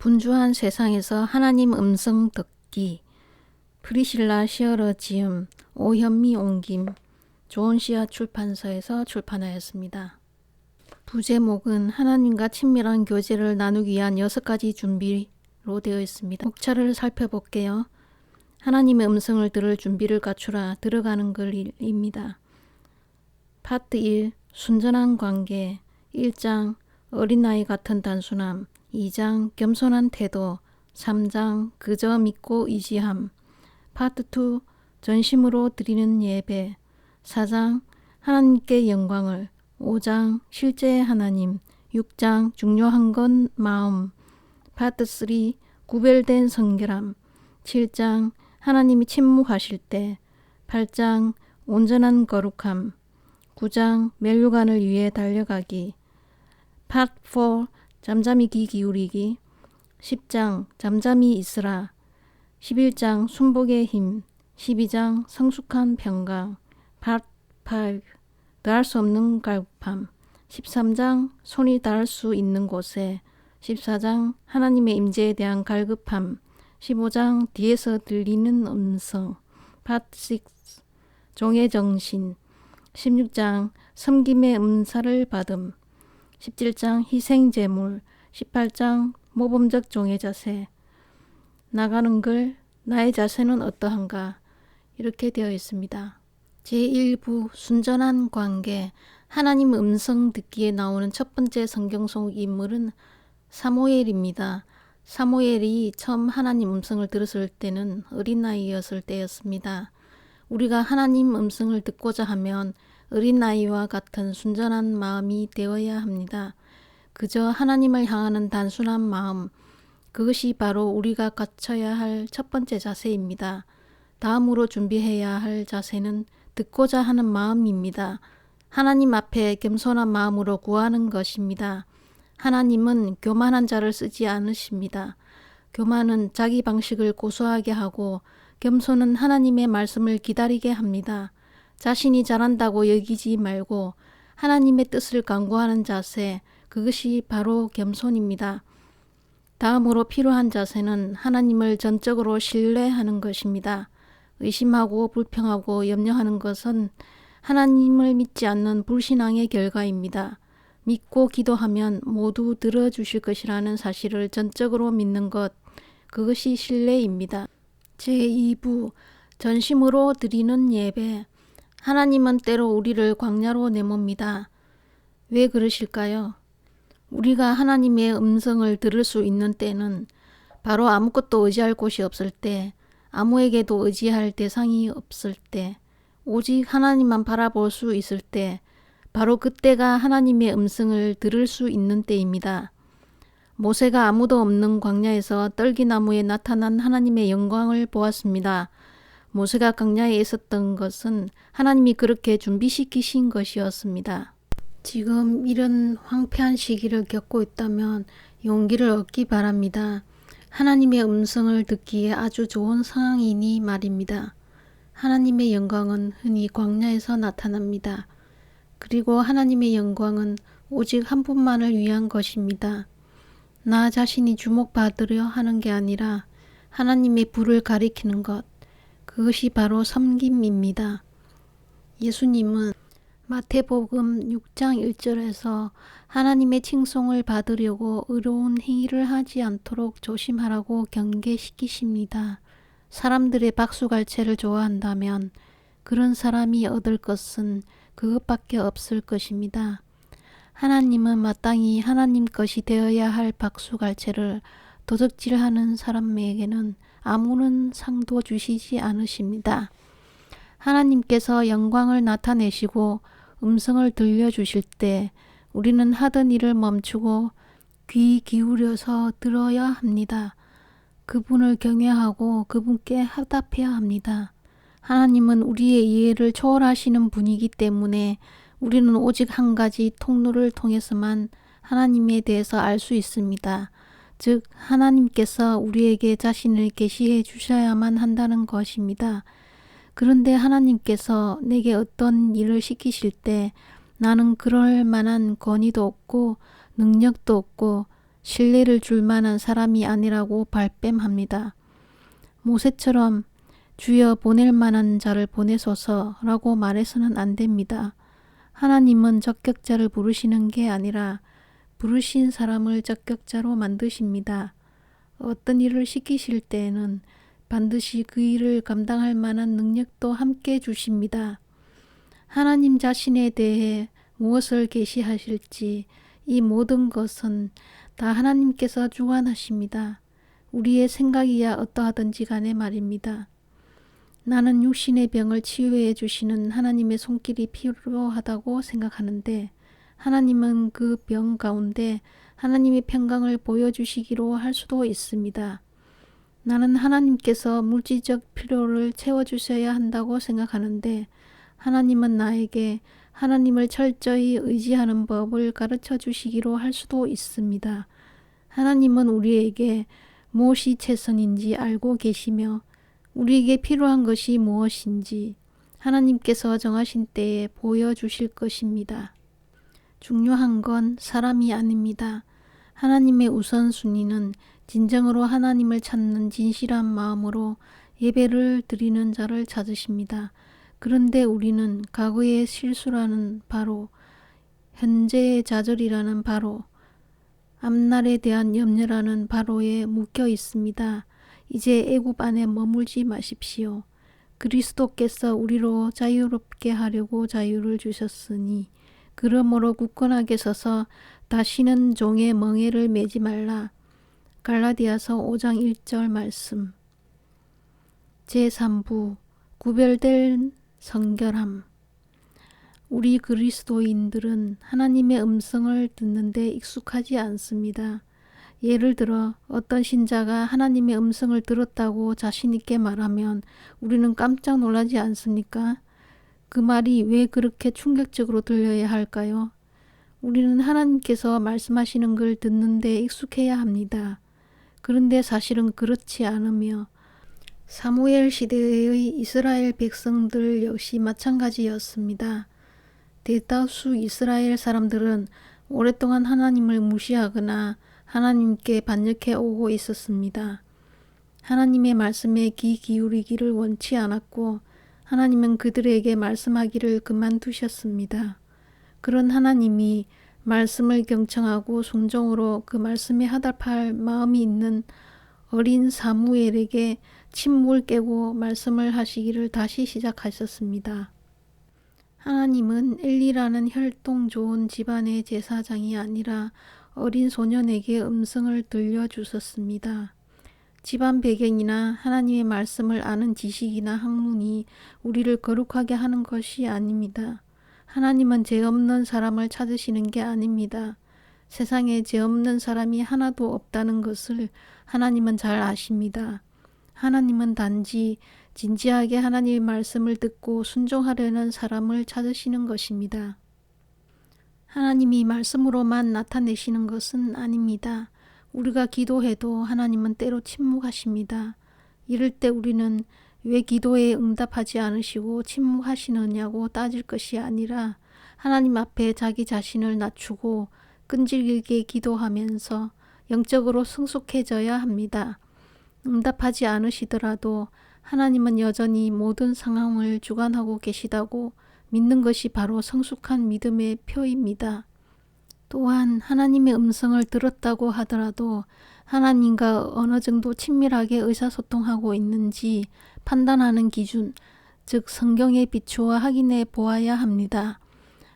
분주한 세상에서 하나님 음성 듣기. 프리실라 시어러 지음, 오현미 옮김, 좋은씨앗 출판사에서 출판하였습니다. 부제목은 하나님과 친밀한 교제를 나누기 위한 6가지 준비로 되어 있습니다. 목차를 살펴볼게요. 하나님의 음성을 들을 준비를 갖추라. 들어가는 글입니다. 파트 1. 순전한 관계. 1장 어린아이 같은 단순함. 2장 겸손한 태도. 3장 그저 믿고 의지함. 파트 2. 전심으로 드리는 예배. 4장 하나님께 영광을. 5장 실제의 하나님. 6장 중요한 건 마음. 파트 3. 구별된 성결함. 7장 하나님이 침묵하실 때. 8장 온전한 거룩함. 9장 멸류관을 위해 달려가기. 파트 4. 잠잠히 귀 기울이기. 10장 잠잠히 있으라. 11장 순복의 힘. 12장 성숙한 평강. 파트 5. 더할 수 없는 갈급함. 13장 손이 닿을 수 있는 곳에. 14장 하나님의 임재에 대한 갈급함. 15장 뒤에서 들리는 음성. 파트 6. 종의 정신. 16장 섬김의 은사를 받음. 17장 희생제물. 18장 모범적 종의 자세. 나가는 글 나의 자세는 어떠한가. 이렇게 되어 있습니다. 제1부 순전한 관계. 하나님 음성 듣기에 나오는 첫 번째 성경 속 인물은 사무엘입니다. 사무엘이 처음 하나님 음성을 들었을 때는 어린아이였을 때였습니다. 우리가 하나님 음성을 듣고자 하면 어린아이와 같은 순전한 마음이 되어야 합니다. 그저 하나님을 향하는 단순한 마음, 그것이 바로 우리가 갖춰야 할 첫 번째 자세입니다. 다음으로 준비해야 할 자세는 듣고자 하는 마음입니다. 하나님 앞에 겸손한 마음으로 구하는 것입니다. 하나님은 교만한 자를 쓰지 않으십니다. 교만은 자기 방식을 고수하게 하고 겸손은 하나님의 말씀을 기다리게 합니다. 자신이 잘한다고 여기지 말고 하나님의 뜻을 간구하는 자세, 그것이 바로 겸손입니다. 다음으로 필요한 자세는 하나님을 전적으로 신뢰하는 것입니다. 의심하고 불평하고 염려하는 것은 하나님을 믿지 않는 불신앙의 결과입니다. 믿고 기도하면 모두 들어주실 것이라는 사실을 전적으로 믿는 것, 그것이 신뢰입니다. 제2부 전심으로 드리는 예배. 하나님은 때로 우리를 광야로 내멉니다. 왜 그러실까요? 우리가 하나님의 음성을 들을 수 있는 때는 바로 아무것도 의지할 곳이 없을 때, 아무에게도 의지할 대상이 없을 때, 오직 하나님만 바라볼 수 있을 때, 바로 그때가 하나님의 음성을 들을 수 있는 때입니다. 모세가 아무도 없는 광야에서 떨기나무에 나타난 하나님의 영광을 보았습니다. 모세가 광야에 있었던 것은 하나님이 그렇게 준비시키신 것이었습니다. 지금 이런 황폐한 시기를 겪고 있다면 용기를 얻기 바랍니다. 하나님의 음성을 듣기에 아주 좋은 상황이니 말입니다. 하나님의 영광은 흔히 광야에서 나타납니다. 그리고 하나님의 영광은 오직 한 분만을 위한 것입니다. 나 자신이 주목받으려 하는 게 아니라 하나님의 불을 가리키는 것, 그것이 바로 섬김입니다. 예수님은 마태복음 6장 1절에서 하나님의 칭송을 받으려고 의로운 행위를 하지 않도록 조심하라고 경계시키십니다. 사람들의 박수갈채를 좋아한다면 그런 사람이 얻을 것은 그것밖에 없을 것입니다. 하나님은 마땅히 하나님 것이 되어야 할 박수갈채를 도적질하는 사람에게는 아무런 상도 주시지 않으십니다. 하나님께서 영광을 나타내시고 음성을 들려주실 때 우리는 하던 일을 멈추고 귀 기울여서 들어야 합니다. 그분을 경외하고 그분께 화답해야 합니다. 하나님은 우리의 이해를 초월하시는 분이기 때문에 우리는 오직 한 가지 통로를 통해서만 하나님에 대해서 알 수 있습니다. 즉 하나님께서 우리에게 자신을 계시해 주셔야만 한다는 것입니다. 그런데 하나님께서 내게 어떤 일을 시키실 때 나는 그럴 만한 권위도 없고 능력도 없고 신뢰를 줄 만한 사람이 아니라고 발뺌합니다. 모세처럼 주여 보낼 만한 자를 보내소서라고 말해서는 안 됩니다. 하나님은 적격자를 부르시는 게 아니라 부르신 사람을 적격자로 만드십니다. 어떤 일을 시키실 때에는 반드시 그 일을 감당할 만한 능력도 함께 주십니다. 하나님 자신에 대해 무엇을 계시하실지 이 모든 것은 다 하나님께서 주관하십니다. 우리의 생각이야 어떠하든지 간에 말입니다. 나는 육신의 병을 치유해 주시는 하나님의 손길이 필요하다고 생각하는데 하나님은 그 병 가운데 하나님의 평강을 보여주시기로 할 수도 있습니다. 나는 하나님께서 물질적 필요를 채워주셔야 한다고 생각하는데 하나님은 나에게 하나님을 철저히 의지하는 법을 가르쳐 주시기로 할 수도 있습니다. 하나님은 우리에게 무엇이 최선인지 알고 계시며 우리에게 필요한 것이 무엇인지 하나님께서 정하신 때에 보여주실 것입니다. 중요한 건 사람이 아닙니다. 하나님의 우선순위는 진정으로 하나님을 찾는 진실한 마음으로 예배를 드리는 자를 찾으십니다. 그런데 우리는 과거의 실수라는 바로, 현재의 좌절이라는 바로, 앞날에 대한 염려라는 바로에 묶여 있습니다. 이제 애굽 안에 머물지 마십시오. 그리스도께서 우리로 자유롭게 하려고 자유를 주셨으니 그러므로 굳건하게 서서 다시는 종의 멍에를 매지 말라. 갈라디아서 5장 1절 말씀. 제3부 구별된 성결함. 우리 그리스도인들은 하나님의 음성을 듣는데 익숙하지 않습니다. 예를 들어 어떤 신자가 하나님의 음성을 들었다고 자신 있게 말하면 우리는 깜짝 놀라지 않습니까? 그 말이 왜 그렇게 충격적으로 들려야 할까요? 우리는 하나님께서 말씀하시는 걸 듣는데 익숙해야 합니다. 그런데 사실은 그렇지 않으며 사무엘 시대의 이스라엘 백성들 역시 마찬가지였습니다. 대다수 이스라엘 사람들은 오랫동안 하나님을 무시하거나 하나님께 반역해 오고 있었습니다. 하나님의 말씀에 귀 기울이기를 원치 않았고 하나님은 그들에게 말씀하기를 그만두셨습니다. 그런 하나님이 말씀을 경청하고 순종으로 그 말씀에 하답할 마음이 있는 어린 사무엘에게 침묵을 깨고 말씀을 하시기를 다시 시작하셨습니다. 하나님은 엘리라는 혈통 좋은 집안의 제사장이 아니라 어린 소년에게 음성을 들려주셨습니다. 집안 배경이나 하나님의 말씀을 아는 지식이나 학문이 우리를 거룩하게 하는 것이 아닙니다. 하나님은 죄 없는 사람을 찾으시는 게 아닙니다. 세상에 죄 없는 사람이 하나도 없다는 것을 하나님은 잘 아십니다. 하나님은 단지 진지하게 하나님의 말씀을 듣고 순종하려는 사람을 찾으시는 것입니다. 하나님이 말씀으로만 나타내시는 것은 아닙니다. 우리가 기도해도 하나님은 때로 침묵하십니다. 이럴 때 우리는 왜 기도에 응답하지 않으시고 침묵하시느냐고 따질 것이 아니라 하나님 앞에 자기 자신을 낮추고 끈질기게 기도하면서 영적으로 성숙해져야 합니다. 응답하지 않으시더라도 하나님은 여전히 모든 상황을 주관하고 계시다고 믿는 것이 바로 성숙한 믿음의 표입니다. 또한 하나님의 음성을 들었다고 하더라도 하나님과 어느 정도 친밀하게 의사소통하고 있는지 판단하는 기준, 즉 성경에 비추어 확인해 보아야 합니다.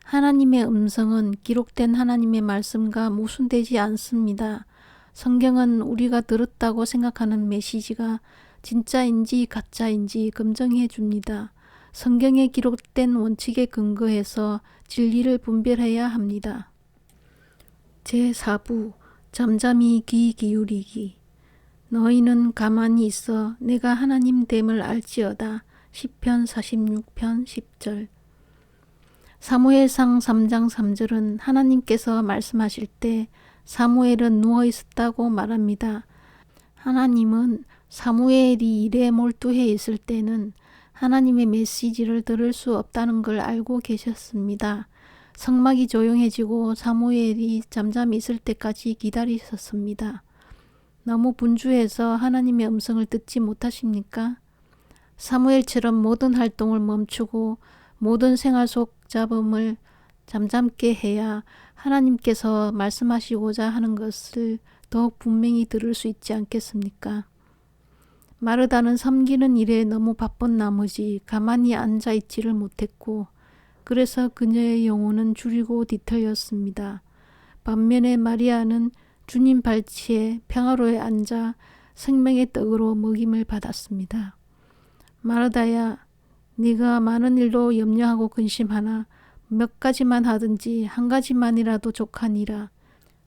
하나님의 음성은 기록된 하나님의 말씀과 모순되지 않습니다. 성경은 우리가 들었다고 생각하는 메시지가 진짜인지 가짜인지 검증해 줍니다. 성경에 기록된 원칙에 근거해서 진리를 분별해야 합니다. 제4부 잠잠히 귀 기울이기. 너희는 가만히 있어 내가 하나님 됨을 알지어다. 시편 46편 10절. 사무엘상 3장 3절은 하나님께서 말씀하실 때 사무엘은 누워 있었다고 말합니다. 하나님은 사무엘이 일에 몰두해 있을 때는 하나님의 메시지를 들을 수 없다는 걸 알고 계셨습니다. 성막이 조용해지고 사무엘이 잠잠히 있을 때까지 기다리셨습니다. 너무 분주해서 하나님의 음성을 듣지 못하십니까? 사무엘처럼 모든 활동을 멈추고 모든 생활 속 잡음을 잠잠게 해야 하나님께서 말씀하시고자 하는 것을 더욱 분명히 들을 수 있지 않겠습니까? 마르다는 섬기는 일에 너무 바쁜 나머지 가만히 앉아 있지를 못했고 그래서 그녀의 영혼은 줄이고 뒤틀렸습니다. 반면에 마리아는 주님 발치에 평화로에 앉아 생명의 떡으로 먹임을 받았습니다. 마르다야, 네가 많은 일로 염려하고 근심하나 몇 가지만 하든지 한 가지만이라도 족하니라.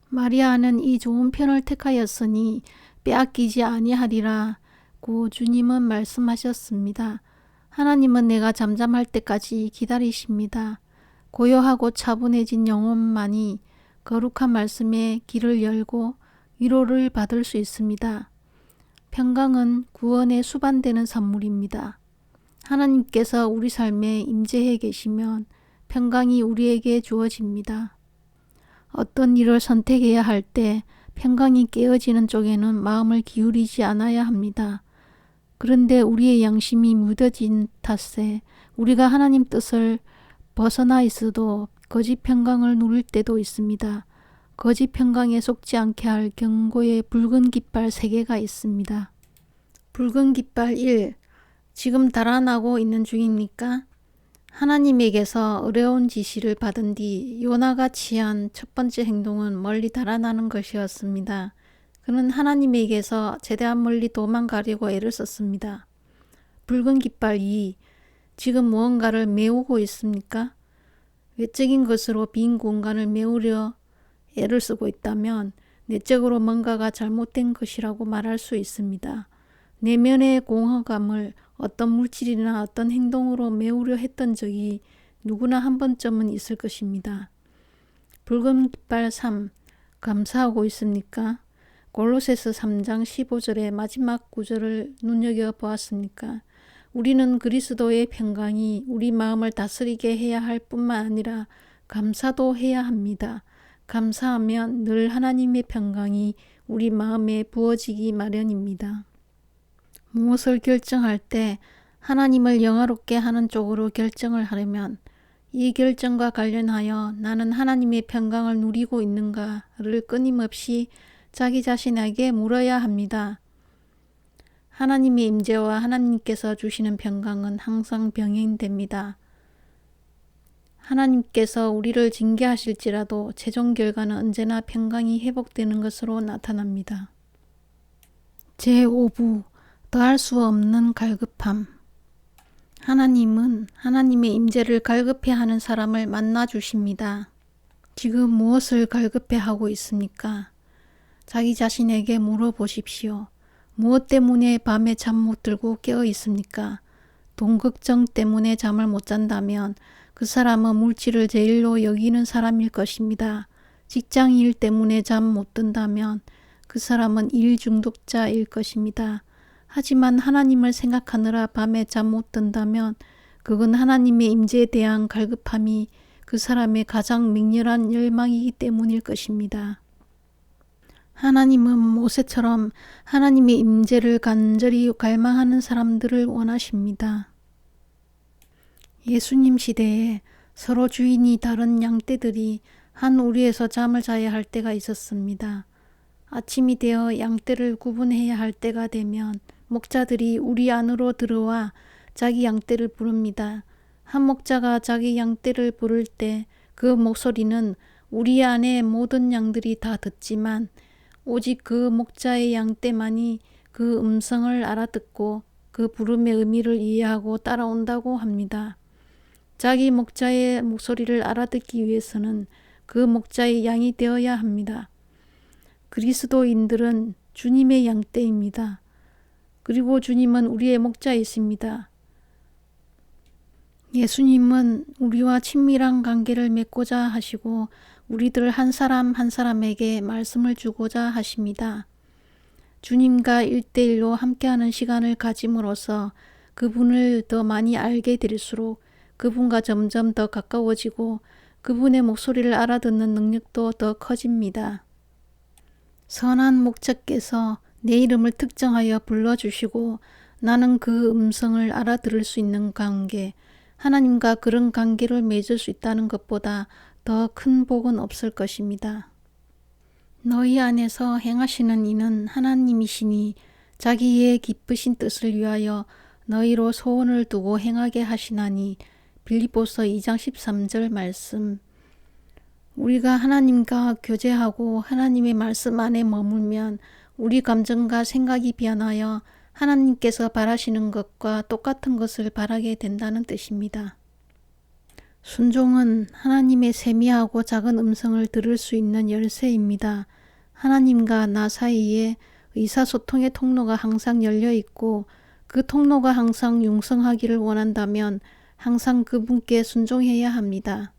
마리아는 이 좋은 편을 택하였으니 빼앗기지 아니하리라 고 주님은 말씀하셨습니다. 하나님은 내가 잠잠할 때까지 기다리십니다. 고요하고 차분해진 영혼만이 거룩한 말씀에 길을 열고 위로를 받을 수 있습니다. 평강은 구원에 수반되는 선물입니다. 하나님께서 우리 삶에 임재해 계시면 평강이 우리에게 주어집니다. 어떤 일을 선택해야 할 때 평강이 깨어지는 쪽에는 마음을 기울이지 않아야 합니다. 그런데 우리의 양심이 무뎌진 탓에 우리가 하나님 뜻을 벗어나 있어도 거짓 평강을 누릴 때도 있습니다. 거짓 평강에 속지 않게 할 경고의 붉은 깃발 3개가 있습니다. 붉은 깃발 1. 지금 달아나고 있는 중입니까? 하나님에게서 어려운 지시를 받은 뒤 요나가 취한 첫 번째 행동은 멀리 달아나는 것이었습니다. 그는 하나님에게서 최대한 멀리 도망가려고 애를 썼습니다. 붉은 깃발 2. 지금 무언가를 메우고 있습니까? 외적인 것으로 빈 공간을 메우려 애를 쓰고 있다면 내적으로 뭔가가 잘못된 것이라고 말할 수 있습니다. 내면의 공허감을 어떤 물질이나 어떤 행동으로 메우려 했던 적이 누구나 한 번쯤은 있을 것입니다. 붉은 깃발 3. 감사하고 있습니까? 골로새서 3장 15절의 마지막 구절을 눈여겨보았습니까? 우리는 그리스도의 평강이 우리 마음을 다스리게 해야 할 뿐만 아니라 감사도 해야 합니다. 감사하면 늘 하나님의 평강이 우리 마음에 부어지기 마련입니다. 무엇을 결정할 때 하나님을 영화롭게 하는 쪽으로 결정을 하려면 이 결정과 관련하여 나는 하나님의 평강을 누리고 있는가를 끊임없이 자기 자신에게 물어야 합니다. 하나님의 임재와 하나님께서 주시는 평강은 항상 병행됩니다. 하나님께서 우리를 징계하실지라도 최종 결과는 언제나 평강이 회복되는 것으로 나타납니다. 제5부 더할 수 없는 갈급함. 하나님은 하나님의 임재를 갈급해하는 사람을 만나 주십니다. 지금 무엇을 갈급해하고 있습니까? 자기 자신에게 물어보십시오. 무엇 때문에 밤에 잠 못 들고 깨어 있습니까? 돈 걱정 때문에 잠을 못 잔다면 그 사람은 물질을 제일로 여기는 사람일 것입니다. 직장 일 때문에 잠 못 든다면 그 사람은 일 중독자일 것입니다. 하지만 하나님을 생각하느라 밤에 잠 못 든다면 그건 하나님의 임재에 대한 갈급함이 그 사람의 가장 맹렬한 열망이기 때문일 것입니다. 하나님은 모세처럼 하나님의 임재를 간절히 갈망하는 사람들을 원하십니다. 예수님 시대에 서로 주인이 다른 양떼들이 한 우리에서 잠을 자야 할 때가 있었습니다. 아침이 되어 양떼를 구분해야 할 때가 되면 목자들이 우리 안으로 들어와 자기 양떼를 부릅니다. 한 목자가 자기 양떼를 부를 때 그 목소리는 우리 안의 모든 양들이 다 듣지만 오직 그 목자의 양떼만이 그 음성을 알아듣고 그 부름의 의미를 이해하고 따라온다고 합니다. 자기 목자의 목소리를 알아듣기 위해서는 그 목자의 양이 되어야 합니다. 그리스도인들은 주님의 양떼입니다. 그리고 주님은 우리의 목자이십니다. 예수님은 우리와 친밀한 관계를 맺고자 하시고 우리들 한 사람 한 사람에게 말씀을 주고자 하십니다. 주님과 1대1로 함께하는 시간을 가짐으로써 그분을 더 많이 알게 될수록 그분과 점점 더 가까워지고 그분의 목소리를 알아듣는 능력도 더 커집니다. 선한 목자께서 내 이름을 특정하여 불러주시고 나는 그 음성을 알아들을 수 있는 관계, 하나님과 그런 관계를 맺을 수 있다는 것보다 더 큰 복은 없을 것입니다. 너희 안에서 행하시는 이는 하나님이시니 자기의 기쁘신 뜻을 위하여 너희로 소원을 두고 행하게 하시나니 빌립보서 2장 13절 말씀. 우리가 하나님과 교제하고 하나님의 말씀 안에 머물면 우리 감정과 생각이 변하여 하나님께서 바라시는 것과 똑같은 것을 바라게 된다는 뜻입니다. 순종은 하나님의 세미하고 작은 음성을 들을 수 있는 열쇠입니다. 하나님과 나 사이에 의사소통의 통로가 항상 열려 있고 그 통로가 항상 융성하기를 원한다면 항상 그분께 순종해야 합니다.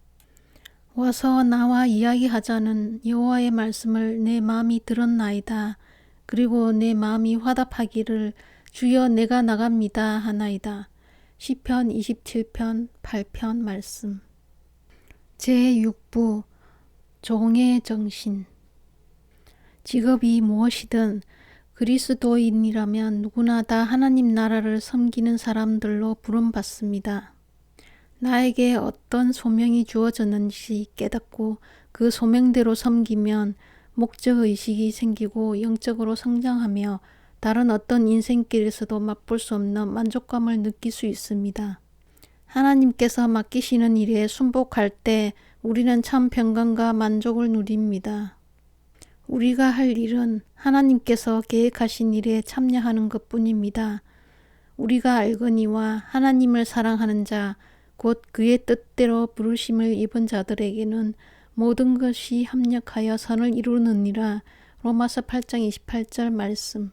와서 나와 이야기하자는 여호와의 말씀을 내 마음이 들었나이다. 그리고 내 마음이 화답하기를 주여 내가 나갑니다 하나이다. 시편 27편 8편 말씀. 제6부 종의 정신. 직업이 무엇이든 그리스도인이라면 누구나 다 하나님 나라를 섬기는 사람들로 부름받습니다. 나에게 어떤 소명이 주어졌는지 깨닫고 그 소명대로 섬기면 목적의식이 생기고 영적으로 성장하며 다른 어떤 인생길에서도 맛볼 수 없는 만족감을 느낄 수 있습니다. 하나님께서 맡기시는 일에 순복할 때 우리는 참 평강과 만족을 누립니다. 우리가 할 일은 하나님께서 계획하신 일에 참여하는 것뿐입니다. 우리가 알거니와 하나님을 사랑하는 자, 곧 그의 뜻대로 부르심을 입은 자들에게는 모든 것이 합력하여 선을 이루느니라. 로마서 8장 28절 말씀.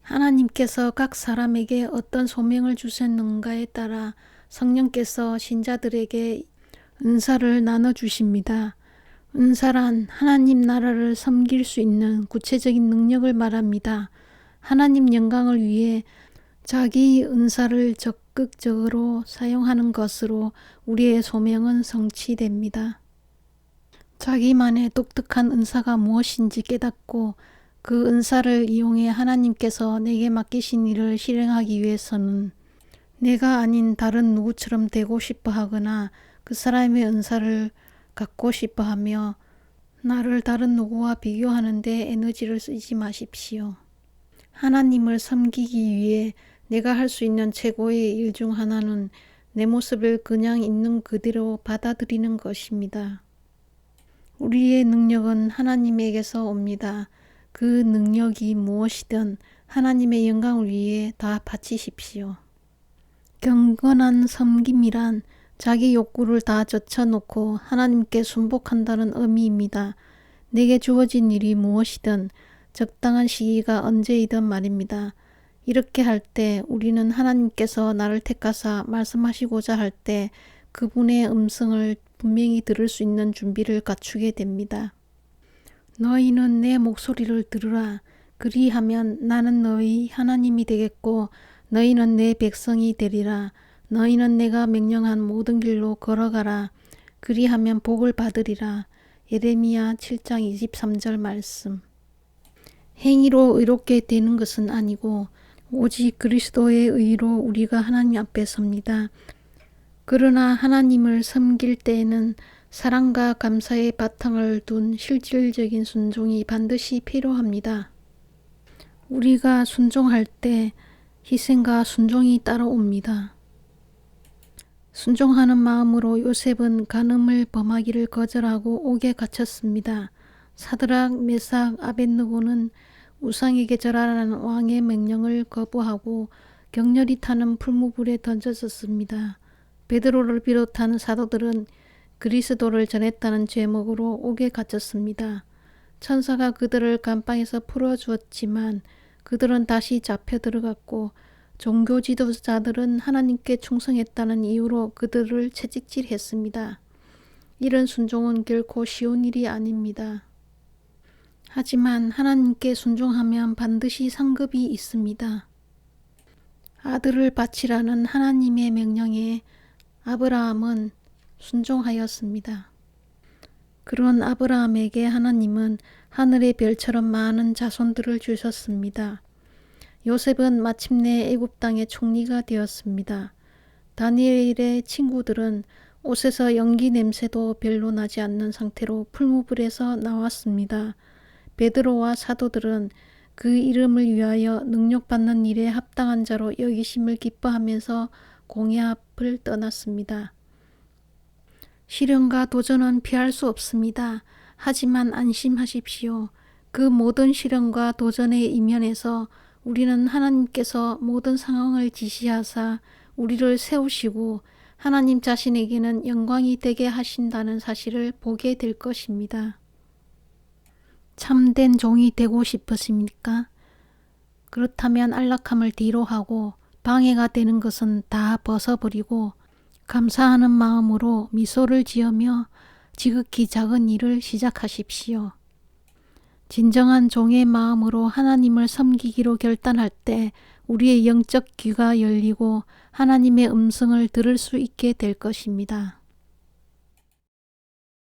하나님께서 각 사람에게 어떤 소명을 주셨는가에 따라 성령께서 신자들에게 은사를 나눠주십니다. 은사란 하나님 나라를 섬길 수 있는 구체적인 능력을 말합니다. 하나님 영광을 위해 자기 은사를 적극적으로 사용하는 것으로 우리의 소명은 성취됩니다. 자기만의 독특한 은사가 무엇인지 깨닫고 그 은사를 이용해 하나님께서 내게 맡기신 일을 실행하기 위해서는 내가 아닌 다른 누구처럼 되고 싶어 하거나 그 사람의 은사를 갖고 싶어 하며 나를 다른 누구와 비교하는 데 에너지를 쓰지 마십시오. 하나님을 섬기기 위해 내가 할 수 있는 최고의 일 중 하나는 내 모습을 그냥 있는 그대로 받아들이는 것입니다. 우리의 능력은 하나님에게서 옵니다. 그 능력이 무엇이든 하나님의 영광을 위해 다 바치십시오. 경건한 섬김이란 자기 욕구를 다 젖혀놓고 하나님께 순복한다는 의미입니다. 내게 주어진 일이 무엇이든 적당한 시기가 언제이든 말입니다. 이렇게 할 때 우리는 하나님께서 나를 택하사 말씀하시고자 할 때 그분의 음성을 분명히 들을 수 있는 준비를 갖추게 됩니다. 너희는 내 목소리를 들으라. 그리하면 나는 너희 하나님이 되겠고 너희는 내 백성이 되리라. 너희는 내가 명령한 모든 길로 걸어가라. 그리하면 복을 받으리라. 예레미야 7장 23절 말씀. 행위로 의롭게 되는 것은 아니고 오직 그리스도의 의로 우리가 하나님 앞에 섭니다. 그러나 하나님을 섬길 때에는 사랑과 감사의 바탕을 둔 실질적인 순종이 반드시 필요합니다. 우리가 순종할 때 희생과 순종이 따라옵니다. 순종하는 마음으로 요셉은 간음을 범하기를 거절하고 옥에 갇혔습니다. 사드락, 메삭, 아벳느고는 우상에게 절하라는 왕의 명령을 거부하고 격렬히 타는 풀무불에 던져졌습니다. 베드로를 비롯한 사도들은 그리스도를 전했다는 제목으로 옥에 갇혔습니다. 천사가 그들을 감방에서 풀어주었지만 그들은 다시 잡혀 들어갔고 종교 지도자들은 하나님께 충성했다는 이유로 그들을 채찍질했습니다. 이런 순종은 결코 쉬운 일이 아닙니다. 하지만 하나님께 순종하면 반드시 상급이 있습니다. 아들을 바치라는 하나님의 명령에 아브라함은 순종하였습니다. 그런 아브라함에게 하나님은 하늘의 별처럼 많은 자손들을 주셨습니다. 요셉은 마침내 애굽 땅의 총리가 되었습니다. 다니엘의 친구들은 옷에서 연기 냄새도 별로 나지 않는 상태로 풀무불에서 나왔습니다. 베드로와 사도들은 그 이름을 위하여 능력받는 일에 합당한 자로 여기심을 기뻐하면서 공회 앞을 떠났습니다. 시련과 도전은 피할 수 없습니다. 하지만 안심하십시오. 그 모든 시련과 도전의 이면에서 우리는 하나님께서 모든 상황을 지시하사 우리를 세우시고 하나님 자신에게는 영광이 되게 하신다는 사실을 보게 될 것입니다. 참된 종이 되고 싶으십니까? 그렇다면 안락함을 뒤로하고 방해가 되는 것은 다 벗어버리고 감사하는 마음으로 미소를 지으며 지극히 작은 일을 시작하십시오. 진정한 종의 마음으로 하나님을 섬기기로 결단할 때 우리의 영적 귀가 열리고 하나님의 음성을 들을 수 있게 될 것입니다.